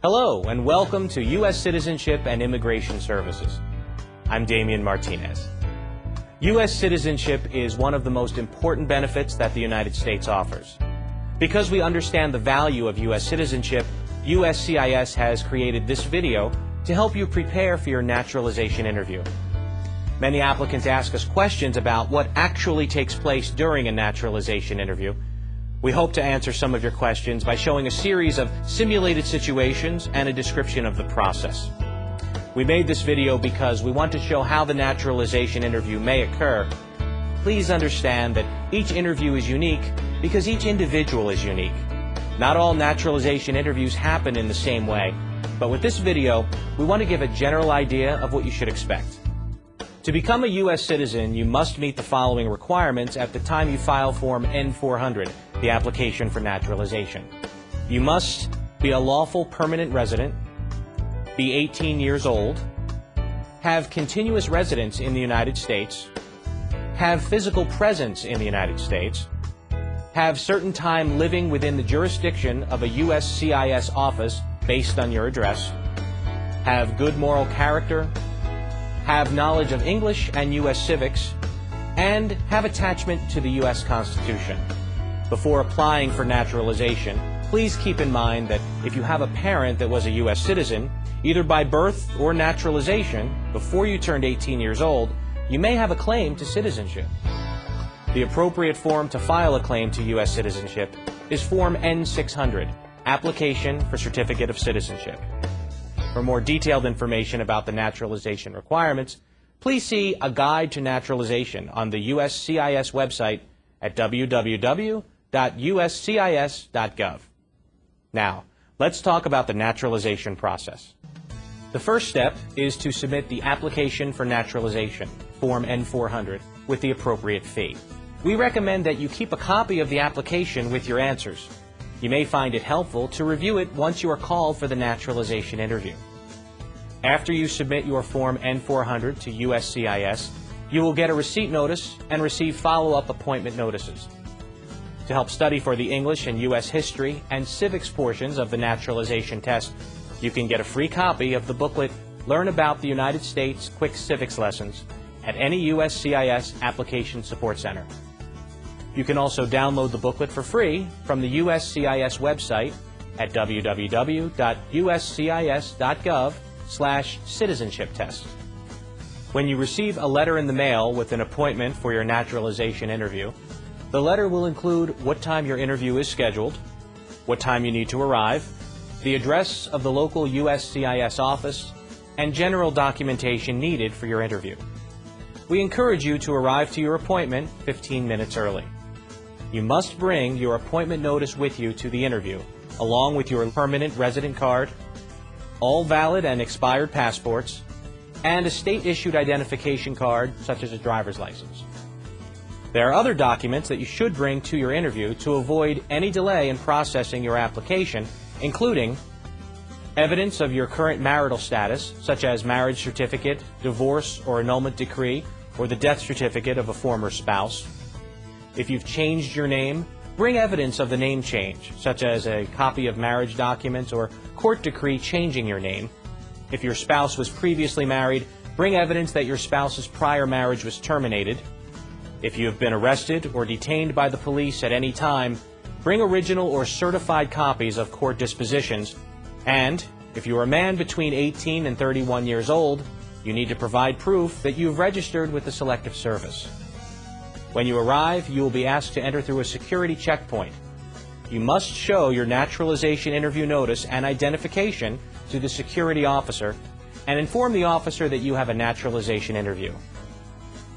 Hello and welcome to U.S. Citizenship and Immigration Services. I'm Damian Martinez. U.S. citizenship is one of the most important benefits that the United States offers. Because we understand the value of U.S. citizenship, USCIS has created this video to help you prepare for your naturalization interview. Many applicants ask us questions about what actually takes place during a naturalization interview. We hope to answer some of your questions by showing a series of simulated situations and a description of the process. We made this video because we want to show how the naturalization interview may occur. Please understand that each interview is unique because each individual is unique. Not all naturalization interviews happen in the same way, but with this video, we want to give a general idea of what you should expect. To become a U.S. citizen, you must meet the following requirements at the time you file Form N-400, the application for naturalization. You must be a lawful permanent resident, be 18 years old, have continuous residence in the United States, have physical presence in the United States, have certain time living within the jurisdiction of a USCIS office based on your address, have good moral character, have knowledge of English and U.S. civics, and have attachment to the U.S. Constitution. Before applying for naturalization, please keep in mind that if you have a parent that was a U.S. citizen, either by birth or naturalization, before you turned 18 years old, you may have a claim to citizenship. The appropriate form to file a claim to U.S. citizenship is Form N-600, Application for Certificate of Citizenship. For more detailed information about the naturalization requirements, please see A Guide to Naturalization on the USCIS website at www.uscis.gov. Now, let's talk about the naturalization process. The first step is to submit the application for naturalization, Form N-400, with the appropriate fee. We recommend that you keep a copy of the application with your answers. You may find it helpful to review it once you are called for the naturalization interview. After you submit your Form N-400 to USCIS, you will get a receipt notice and receive follow-up appointment notices. To help study for the English and U.S. history and civics portions of the naturalization test, you can get a free copy of the booklet Learn About the United States Quick Civics Lessons at any USCIS Application Support Center. You can also download the booklet for free from the USCIS website at www.uscis.gov/citizenship test. When you receive a letter in the mail with an appointment for your naturalization interview, the letter will include what time your interview is scheduled, what time you need to arrive, the address of the local USCIS office, and general documentation needed for your interview. We encourage you to arrive to your appointment 15 minutes early. You must bring your appointment notice with you to the interview, along with your permanent resident card, all valid and expired passports, and a state-issued identification card such as a driver's license. There are other documents that you should bring to your interview to avoid any delay in processing your application, including evidence of your current marital status, such as marriage certificate, divorce or annulment decree, or the death certificate of a former spouse. If you've changed your name, bring evidence of the name change, such as a copy of marriage documents or court decree changing your name. If your spouse was previously married, bring evidence that your spouse's prior marriage was terminated. If you have been arrested or detained by the police at any time, bring original or certified copies of court dispositions. And if you are a man between 18 and 31 years old, you need to provide proof that you've registered with the Selective Service. When you arrive, you will be asked to enter through a security checkpoint. You must show your naturalization interview notice and identification to the security officer and inform the officer that you have a naturalization interview.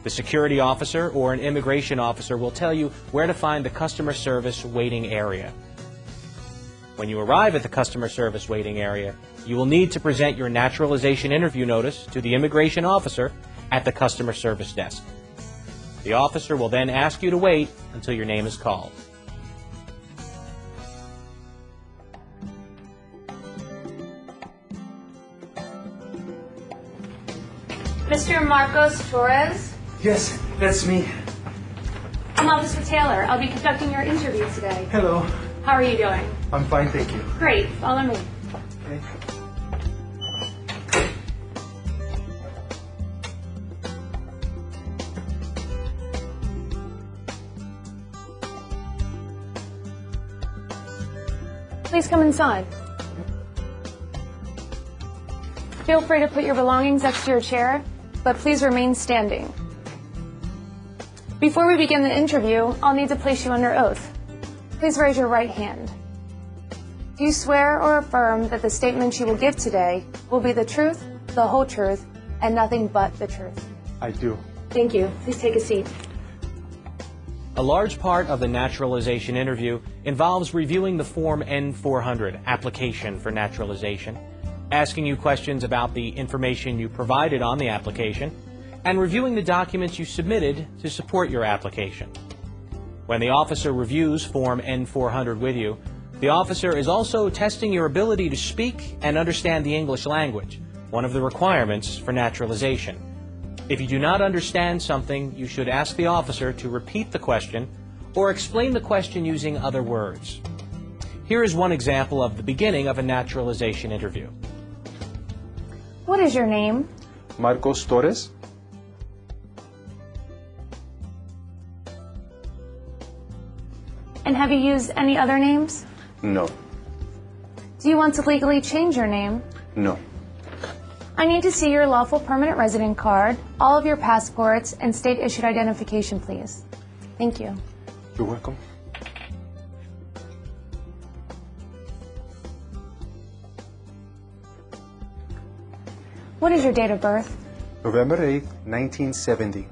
The security officer or an immigration officer will tell you where to find the customer service waiting area. When you arrive at the customer service waiting area, you will need to present your naturalization interview notice to the immigration officer at the customer service desk. The officer will then ask you to wait until your name is called. Mr. Marcos Torres? Yes, that's me. I'm Officer Taylor. I'll be conducting your interview today. Hello. How are you doing? I'm fine, thank you. Great. Follow me. Okay. Please come inside. Feel free to put your belongings next to your chair, but please remain standing. Before we begin the interview, I'll need to place you under oath. Please raise your right hand. Do you swear or affirm that the statements you will give today will be the truth, the whole truth, and nothing but the truth? I do. Thank you. Please take a seat. A large part of the naturalization interview involves reviewing the Form N-400, Application for Naturalization, asking you questions about the information you provided on the application, and reviewing the documents you submitted to support your application. When the officer reviews Form N-400 with you, the officer is also testing your ability to speak and understand the English language, one of the requirements for naturalization. If you do not understand something, you should ask the officer to repeat the question or explain the question using other words. Here is one example of the beginning of a naturalization interview. What is your name? Marcos Torres. And have you used any other names? No. Do you want to legally change your name? No. I need to see your lawful permanent resident card, all of your passports, and state-issued identification, please. Thank you. You're welcome. What is your date of birth? November 8, 1970.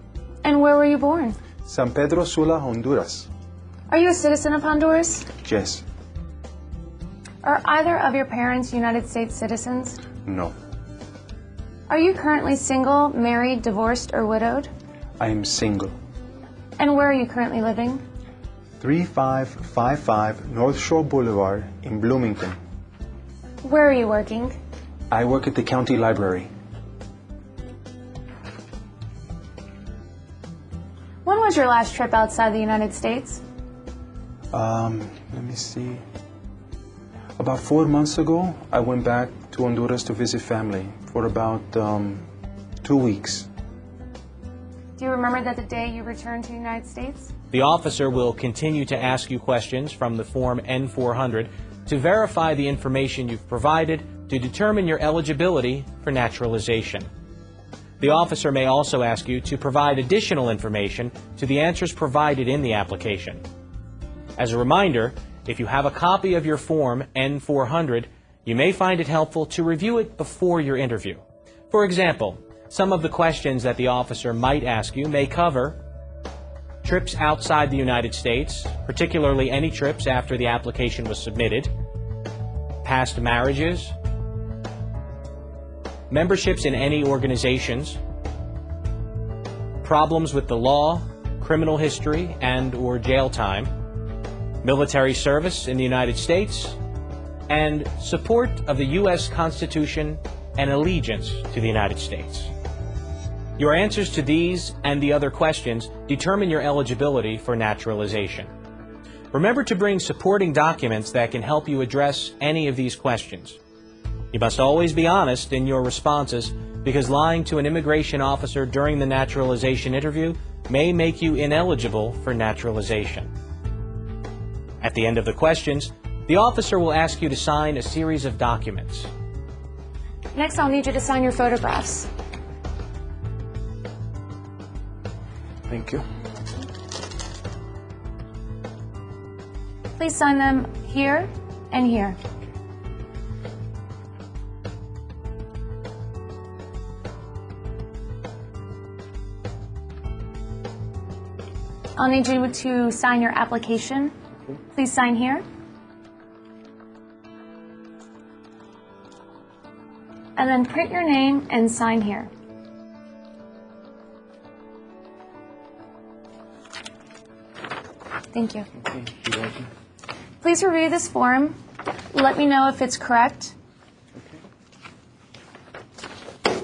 And where were you born? San Pedro Sula, Honduras. Are you a citizen of Honduras? Yes. Are either of your parents United States citizens? No. Are you currently single, married, divorced, or widowed? I am single. And where are you currently living? 3555 North Shore Boulevard in Bloomington. Where are you working? I work at the county library. When was your last trip outside the United States? Let me see. About 4 months ago, I went back to Honduras to visit family for about 2 weeks. Do you remember that the day you returned to the United States? The officer will continue to ask you questions from the Form N-400 to verify the information you've provided to determine your eligibility for naturalization. The officer may also ask you to provide additional information to the answers provided in the application. As a reminder, if you have a copy of your Form N-400, you may find it helpful to review it before your interview. For example, some of the questions that the officer might ask you may cover trips outside the United States, particularly any trips after the application was submitted, past marriages, memberships in any organizations, problems with the law, criminal history and/or jail time, military service in the United States, and support of the U.S. Constitution and allegiance to the United States. Your answers to these and the other questions determine your eligibility for naturalization. Remember to bring supporting documents that can help you address any of these questions. You must always be honest in your responses because lying to an immigration officer during the naturalization interview may make you ineligible for naturalization. At the end of the questions, the officer will ask you to sign a series of documents. Next, I'll need you to sign your photographs. Thank you. Please sign them here and here. I'll need you to sign your application. Please sign here. And then print your name and sign here. Thank you. Okay, you're welcome. Please review this form. Let me know if it's correct. Okay.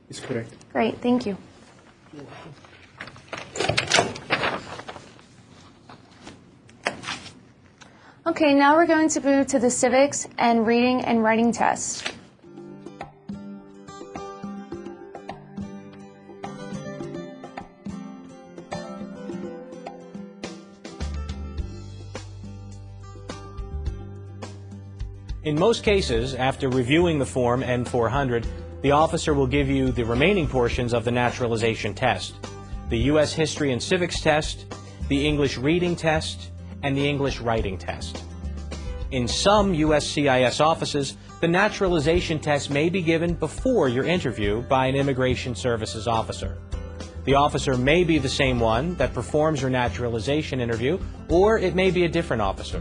It's correct. Great, thank you. You're welcome. Okay, now we're going to move to the civics and reading and writing test. In most cases, after reviewing the Form N-400, the officer will give you the remaining portions of the naturalization test: the U.S. History and Civics test, the English Reading test, and the English Writing test. In some USCIS offices, the naturalization test may be given before your interview by an Immigration Services officer. The officer may be the same one that performs your naturalization interview, or it may be a different officer.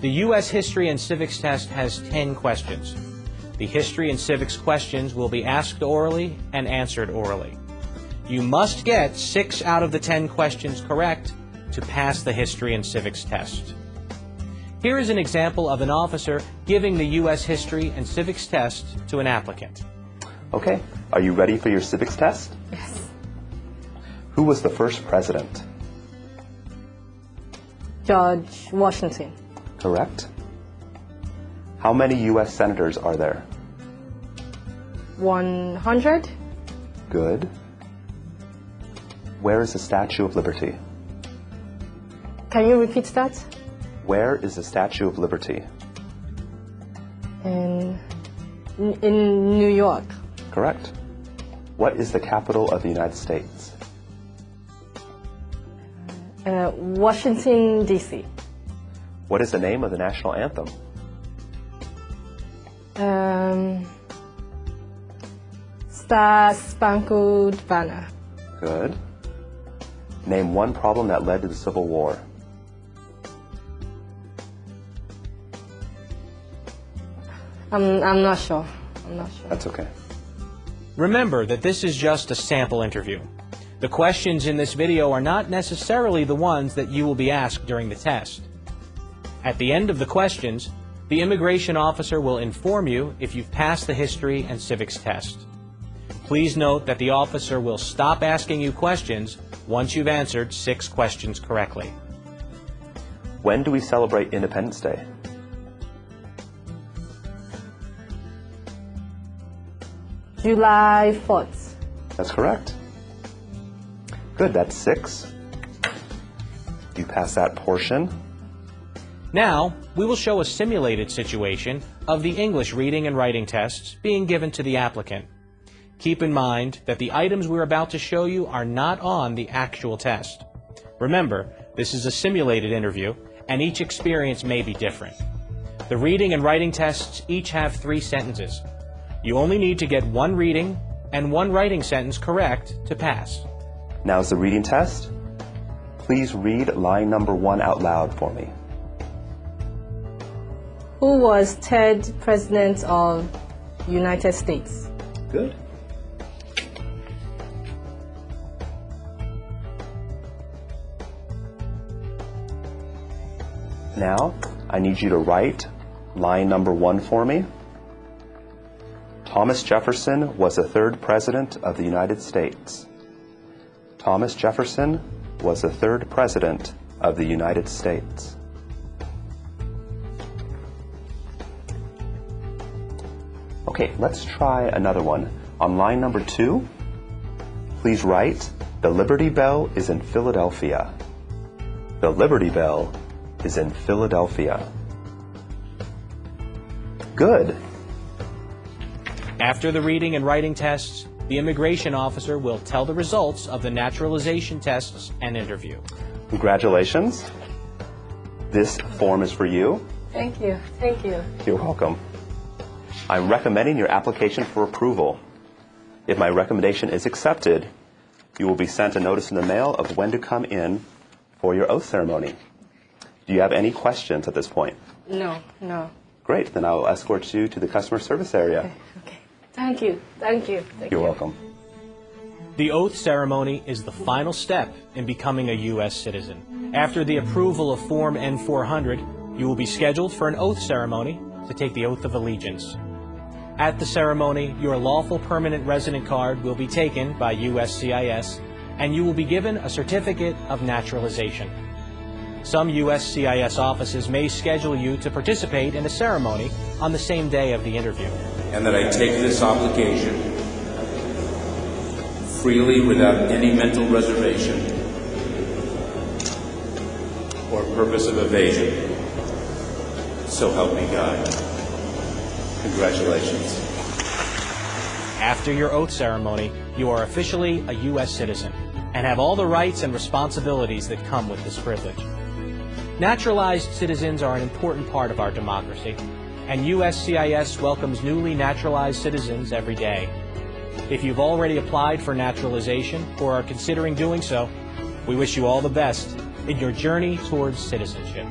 The U.S. History and Civics test has 10 questions. The History and Civics questions will be asked orally and answered orally. You must get 6 out of the 10 questions correct to pass the History and Civics test. Here is an example of an officer giving the U.S. History and Civics test to an applicant. Okay, are you ready for your civics test? Yes. Who was the first president? George Washington. Correct. How many U.S. senators are there? 100. Good. Where is the Statue of Liberty? Can you repeat that? Where is the Statue of Liberty? In New York. Correct. What is the capital of the United States? Washington, D.C. What is the name of the national anthem? Star Spangled Banner. Good. Name one problem that led to the Civil War. I'm not sure. That's okay. Remember that this is just a sample interview. The questions in this video are not necessarily the ones that you will be asked during the test. At the end of the questions, the immigration officer will inform you if you've passed the History and Civics test. Please note that the officer will stop asking you questions once you've answered 6 questions correctly. When do we celebrate Independence Day? July 4th. That's correct. Good, that's 6. You pass that portion. Now, we will show a simulated situation of the English reading and writing tests being given to the applicant. Keep in mind that the items we're about to show you are not on the actual test. Remember, this is a simulated interview, and each experience may be different. The reading and writing tests each have 3 sentences. You only need to get 1 reading and 1 writing sentence correct to pass. Now is the reading test. Please read line number 1 out loud for me. Who was 3rd President of United States? Good. Now, I need you to write line number 1 for me. Thomas Jefferson was the 3rd President of the United States. Thomas Jefferson was the 3rd President of the United States. Okay, let's try another one. On line number 2, please write, "The Liberty Bell is in Philadelphia." The Liberty Bell is in Philadelphia. Good. After the reading and writing tests, the immigration officer will tell the results of the naturalization tests and interview. Congratulations. This form is for you. Thank you. Thank you. You're welcome. I'm recommending your application for approval. If my recommendation is accepted, you will be sent a notice in the mail of when to come in for your oath ceremony. Do you have any questions at this point? No. Great, then I will escort you to the customer service area. Okay. Thank you. You're welcome. The oath ceremony is the final step in becoming a U.S. citizen. After the approval of Form N-400, you will be scheduled for an oath ceremony to take the oath of allegiance. At the ceremony, your lawful permanent resident card will be taken by USCIS, and you will be given a certificate of naturalization. Some USCIS offices may schedule you to participate in a ceremony on the same day of the interview. And that I take this obligation freely without any mental reservation or purpose of evasion. So help me God. Congratulations. After your oath ceremony, you are officially a U.S. citizen and have all the rights and responsibilities that come with this privilege. Naturalized citizens are an important part of our democracy, and USCIS welcomes newly naturalized citizens every day. If you've already applied for naturalization or are considering doing so, we wish you all the best in your journey towards citizenship.